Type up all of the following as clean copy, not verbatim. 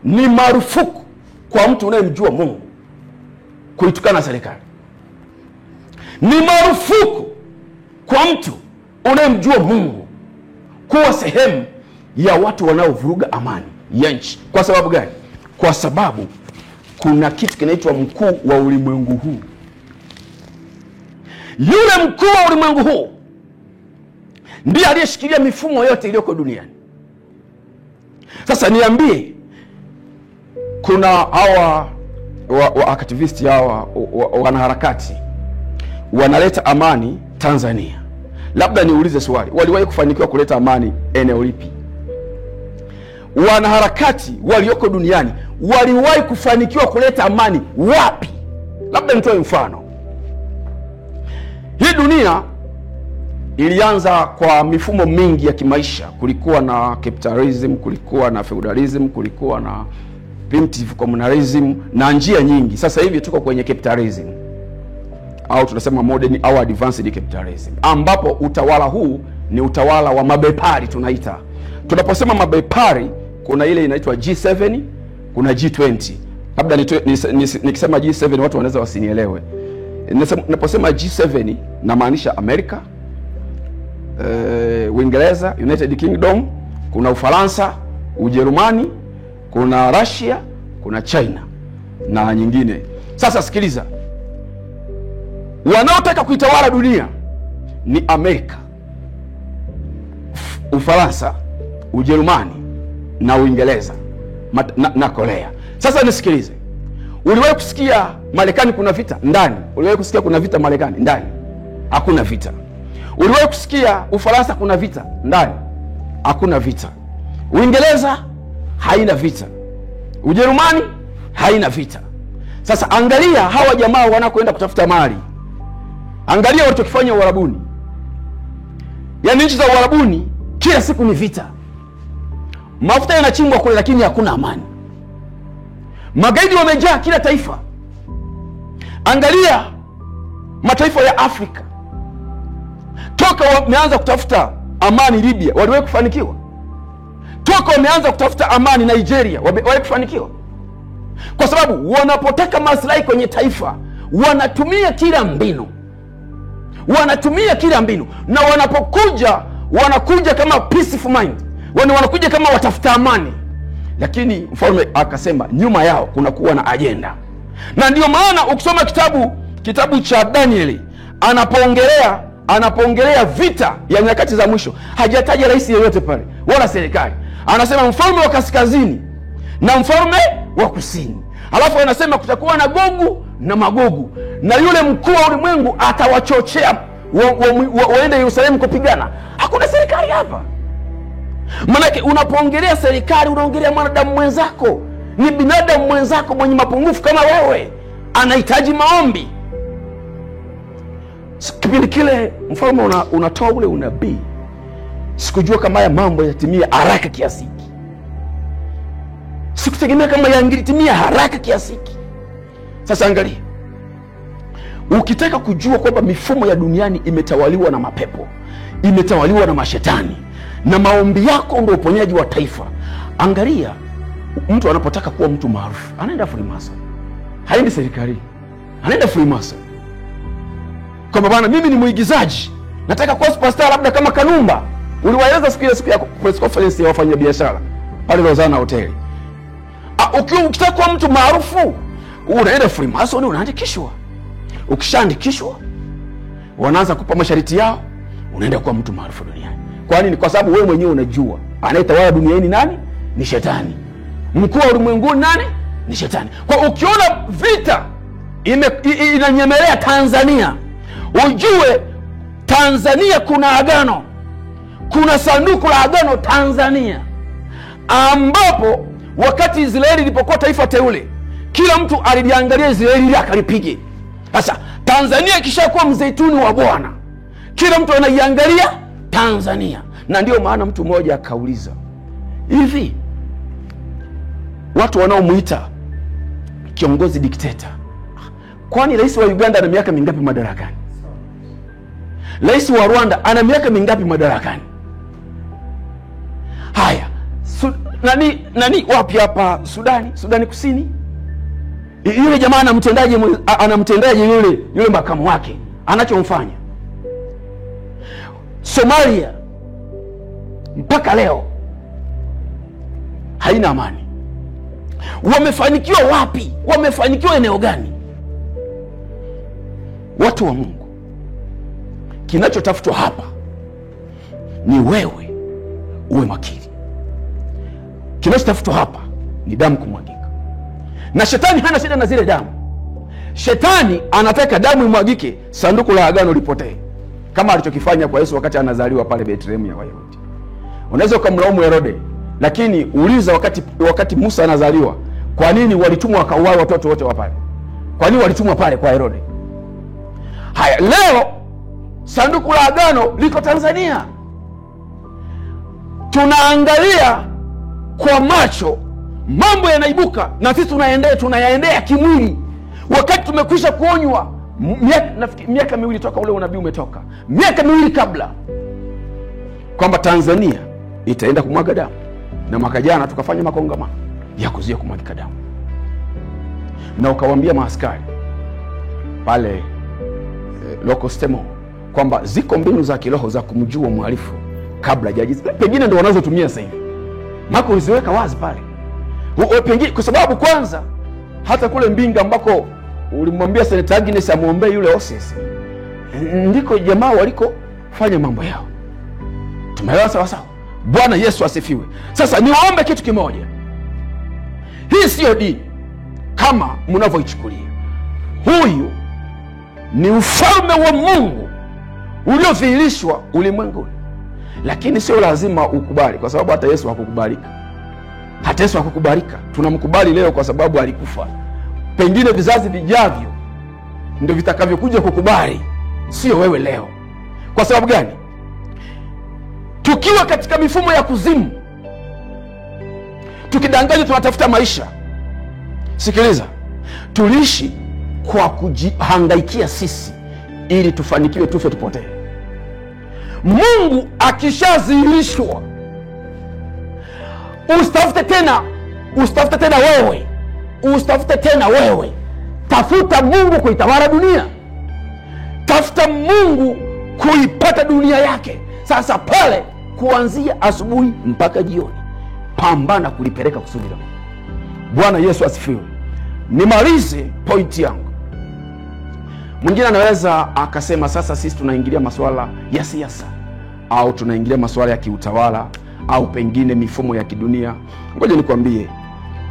Ni marufuku kwa mtu unayemjua Mungu kuitukana serikali. Ni marufuku kwa mtu unayemjua Mungu kuwa sehemu ya watu wanaovuruga amani ya nchi. Kwa sababu gani? Kwa sababu kuna kitu kinaitwa mkuu wa ulimwengu huu. Yule mkuu wa ulimwengu huu ndiye aliyeshikilia mifumo yote iliyoko duniani. Sasa niambie, kuna hawa activists, hawa wanaharakati wanaleta amani Tanzania. Labda niulize swali, waliwahi kufanikiwa kuleta amani eneo lipi? Wanaharakati walioko duniani waliwahi kufanikiwa kuleta amani wapi? Labda nitoe mfano. Hii dunia ilianza kwa mifumo mingi ya kimaisha. Kulikuwa na capitalism, kulikuwa na feudalism, kulikuwa na primitive communalism na njia nyingi. Sasa hivi tuko kwenye capitalism, au tunasema modern au advanced capitalism, ambapo utawala huu ni utawala wa mabepari tunaita. Tunaposema mabepari, kuna ile inaitwa G7, kuna G20. Labda nikisema G7 watu wanaweza wasinielewe. Ninaposema G7 namaanisha Amerika, Uingereza, United Kingdom, kuna Ufaransa, Ujerumani, kuna Russia, kuna China na nyingine. Sasa sikiliza, wanaotaka kuitawala dunia ni Amerika, Ufaransa, Ujerumani na Uingereza na Korea. Sasa nisikilize, uliwahi kusikia Marekani kuna vita ndani? Uliwahi kusikia kuna vita Marekani ndani? Hakuna vita. Uliwahi kusikia Ufaransa kuna vita ndani? Hakuna vita. Uingereza haina vita. Ujerumani haina vita. Sasa angalia hawa jamaa wanakoenda kutafuta mali. Angalia walichokifanya Uarabuni. Yaani nchi za Uarabuni kila siku ni vita. Mafuta yanachimbwa kule lakini hakuna amani. Magaidi wamejaa kila taifa. Angalia mataifa ya Afrika. Toka wameanza kutafuta amani Libya, waliwahi kufanikiwa? Toka wameanza kutafuta amani Nigeria, waliwahi kufanikiwa? Kwa sababu wanapotaka maslahi kwenye taifa, wanatumia kila mbinu. Wanatumia kila mbinu. Na wanakuja kama peaceful mind. Wanakuja kama watafuta amani. Lakini mfalme akasema nyuma yao kuna kuwa na agenda. Na ndio maana ukisoma kitabu cha Danieli, anapoongelea vita ya nyakati za mwisho, hajataja rais yeyote pale wala serikali. Anasema mfalme wa kaskazini na mfalme wa kusini. Alafu anasema kutakuwa na Gogu na Magogu, na yule mkuu wa ulimwengu atawachochea waende Yerusalemu kupigana. Hakuna serikali hapa. Manake unapoongelea serikali unaongelea mwanadamu mwenzako. Ni binadamu mwenzako mwenye mapungufu kama wewe, anahitaji maombi. Kipindi kile mfalme unatoa ule unabii, sikujua kama haya mambo yatimia haraka kiasi hiki. Sikutegemea kama yangetimia haraka kiasi hiki. Sasa angalia, ukitaka kujua kwamba mifumo ya duniani imetawaliwa na mapepo, imetawaliwa na mashetani, na maombi yako ndio uponyaji wa taifa, angalia mtu anapotaka kuwa mtu maarufu, anaenda Freemason. Haendi serikali, anaenda Freemason. Kwa bwana, mimi ni muigizaji, nataka kuwa superstar labda kama Kanumba. Uliwaeleza siku ya press conference ya wafanya biashara pale Rozana Hotel. Ukitaka kuwa mtu maarufu, unaenda Freemason, unaandikishwa. Ukishaandikishwa, wanaanza kupa masharti yao, unaenda kuwa mtu maarufu duniani. Kwa nini? Kwa sababu wewe mwenyewe unajua anayetawala duniani nani? Ni shetani. Mkuu wa ulimwengu nani? Ni shetani. Kwa ukiona vita inanyemelea Tanzania, ujue Tanzania kuna agano. Kuna sanduku la agano Tanzania, ambapo wakati Israeli ilipokuwa taifa teule, kila mtu aliangalia Israeli ili akalipige. Sasa Tanzania ikishakuwa mzeituni wa Bwana, kila mtu anaiangalia Tanzania. Na ndio maana mtu mmoja akauliza, hivi watu wanaomuita kiongozi dikteta, kwani rais wa Uganda ana miaka mingapi madarakani? Rais wa Rwanda ana miaka mingapi madarakani? Haya, nani wapi hapa, Sudani Kusini, yule jamaa anamtendaje yule makamu wake anachomfanya. Somalia mpaka leo haina amani. Wamefanikiwa wapi? Wamefanikiwa eneo gani? Watu wa Mungu, kinachotafutwa hapa ni wewe uwe makini. Kinachotafutwa hapa ni damu kumwagika, na shetani hana shida na zile damu. Shetani anataka damu imwagike, sanduku la agano lipotee, kama alichokifanya kwa Yesu wakati anazaliwa pale Bethlehem ya Wayahudi. Unaweza ukamlaumu Herode, lakini uliza wakati Musa anazaliwa, kwa nini walitumwa wakauawa watoto wote wa pale? Kwa nini walitumwa pale kwa Herode? Haya, leo sanduku la agano liko Tanzania. Tunaangalia kwa macho, mambo yanaibuka na sisi tunayaendea kimwili, wakati tumekwisha kuonywa miaka miwili toka ule unabii umetoka, miaka miwili kabla, kwamba Tanzania itaenda kumwaga damu. Na mwaka jana tukafanya makongamano ya kuzuia kumwagika damu, na ukawaambia maaskari pale local stemo kwamba ziko mbinu za kiroho za kumjua mhalifu kabla jaji, pengine ndio wanazotumia sasa hivi. Mako uliziweka wazi pale, pengine kwa sababu kwanza hata kule Mbinga ambako ulimwambia Senator Agnes amuombe yule Oses, ndiko jamaa waliko fanya mambo yao. Tumeelewa sawa sawa? Bwana Yesu asifiwe. Sasa niwaombe kitu kimoja, hii sio dini kama mnavyoichukulia. Huyu ni ufalme wa Mungu uliodhihirishwa ulimwenguni, lakini sio lazima ukubali, kwa sababu hata Yesu hakukubalika. Hata Yesu hakukubalika. Tunamkubali leo kwa sababu alikufa. Pengine vizazi vijavyo ndio vitakavyokuja kukubali, sio wewe leo. Kwa sababu gani? Tukiwa katika mifumo ya kuzimu, tukidanganya tunatafuta maisha. Sikiliza, tuliishi kwa kujihangaikia sisi ili tufanikiwe, tufe tupotee. Mungu akishazihirishwa, usitafute tena wewe. Tafuta Mungu kuitawala dunia. Tafuta Mungu kuipata dunia yake. Sasa pale, kuanzia asubuhi mpaka jioni, pambana kulipeleka kusudi la Mungu. Bwana Yesu asifiwe. Nimalize pointi yangu. Mwingine anaweza akasema, sasa sisi tunaingilia masuala ya siasa, au tunaingilia masuala ya kiutawala, au pengine mifumo ya kidunia. Ngoja nikwambie,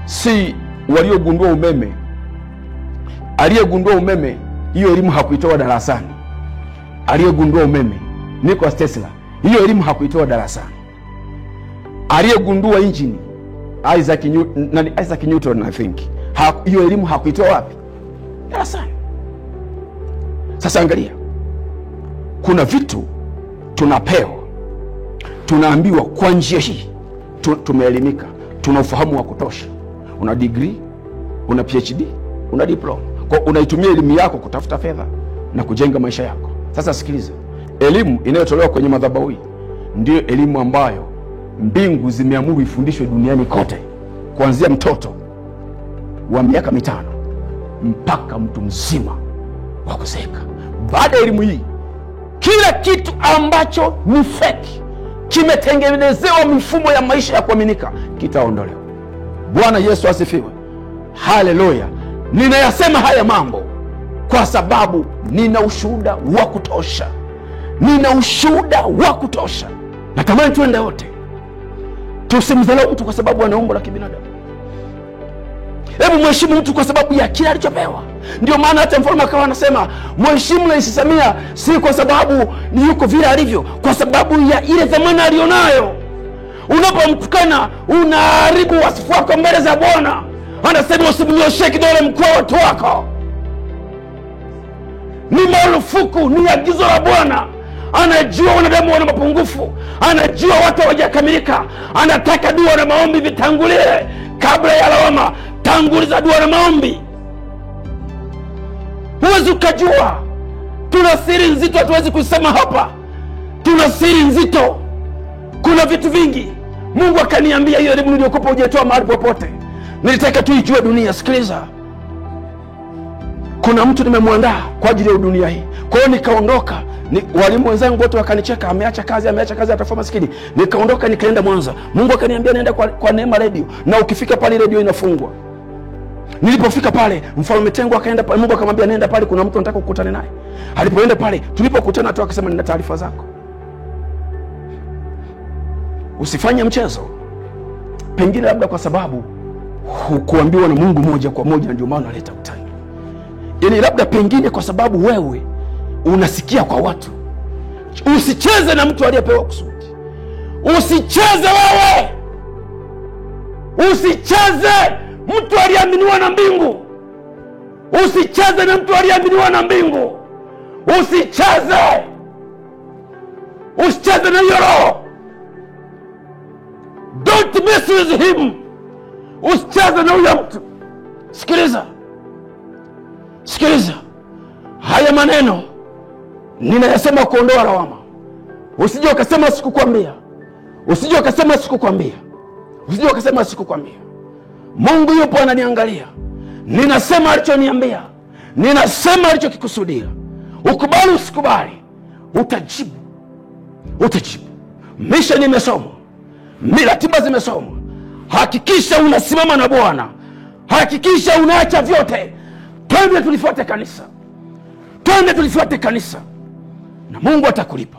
si waliogundua umeme, aliyegundua umeme hiyo elimu hakuitoa darasani. Aliyegundua umeme Nikola Tesla, hiyo elimu hakuitoa darasani. Aliyegundua injini Isaac Newton, I think, hiyo elimu hakuitoa wapi? Darasani. Sasa angalia, kuna vitu tunapewa, tunaambiwa kwa njia hii tumeelimika, tuna ufahamu wa kutosha. Una degree, una PhD, una diploma. Kwa unaitumia elimu yako kutafuta fedha na kujenga maisha yako. Sasa sikiliza, elimu inayotolewa kwenye madhabahu ndio elimu ambayo mbingu zimeamuru ifundishwe duniani kote, kuanzia mtoto wa miaka 5 mpaka mtu mzima wa kuzeeka. Baada ya elimu hii, kila kitu ambacho ni fake, kimetengenezewa mifumo ya maisha ya kuaminika, kitaondolewa. Bwana Yesu asifiwe. Haleluya. Ninayasema haya mambo kwa sababu nina ushuhuda wa kutosha. Natamani tuende wote, tusimdharau mtu kwa sababu ana umbo la kibinadamu. Hebu mheshimu mtu kwa sababu ya kile alichopewa. Ndio maana hata mfalme akawa anasema, mheshimu Rais Samia si kwa sababu ni yuko vile alivyo, kwa sababu ya ile dhamana alionayo. Unapomtukana unaharibu wasifu wako mbele za Bwana. Anasema usimnyoshee kidole mkuu wa watu wako. Ni marufuku, ni agizo la Bwana. Anajua wanadamu wana mapungufu, anajua watu hawajakamilika. Anataka dua na maombi vitangulie kabla ya lawama. Tanguliza dua na maombi. Huwezi ukajua. Tuna siri nzito hatuwezi kusema hapa. Tuna siri nzito. Kuna vitu vingi. Mungu akaniambia hiyo elimu niliyokupa hujatoa mahali popote. Nilitaka tu ijue dunia. Sikiliza, kuna mtu nimemwandaa kwa ajili ya dunia hii. Kwa hiyo nikaondoka, walimu wenzangu wote wakanicheka, ameacha kazi atakuwa maskini. Nikaondoka nikaenda Mwanza. Mungu akaniambia naenda kwa Neema Radio, na ukifika pale radio inafungwa. Nilipofika pale, Mfalme Tengo akaenda pale. Mungu akamwambia nenda pale, kuna mtu anataka kukutana naye. Alipoenda pale, tulipokutana tu akasema nina taarifa zako. Usifanye mchezo. Pengine labda kwa sababu hukuambiwa na Mungu moja kwa moja, ndio maana analeta utani. Yaani labda pengine kwa sababu wewe unasikia kwa watu. Usicheze na mtu aliyepewa kusudi. Usicheze wewe. Usicheze mtu aliyeaminiwa na mbingu. Usicheze na mtu aliyeaminiwa na mbingu. Usicheze. Usicheze na hiyo roho. Don't mess with him. Usicheze na huyo mtu. Sikiliza. Sikiliza. Haya maneno ninayasema kuondoa lawama. Usije ukasema sikukwambia. Usije ukasema sikukwambia. Usije ukasema sikukwambia. Mungu yupo ananiangalia. Ninasema alichoniambia. Ninasema alichokikusudia. Ukubali usikubali, utajibu. Utajibu. Misha nimesoma. Miratiba zimesomwa. Hakikisha unasimama na Bwana. Hakikisha unaacha vyote. Twende tulifuate kanisa. Twende tulifuate kanisa. Na Mungu atakulipa.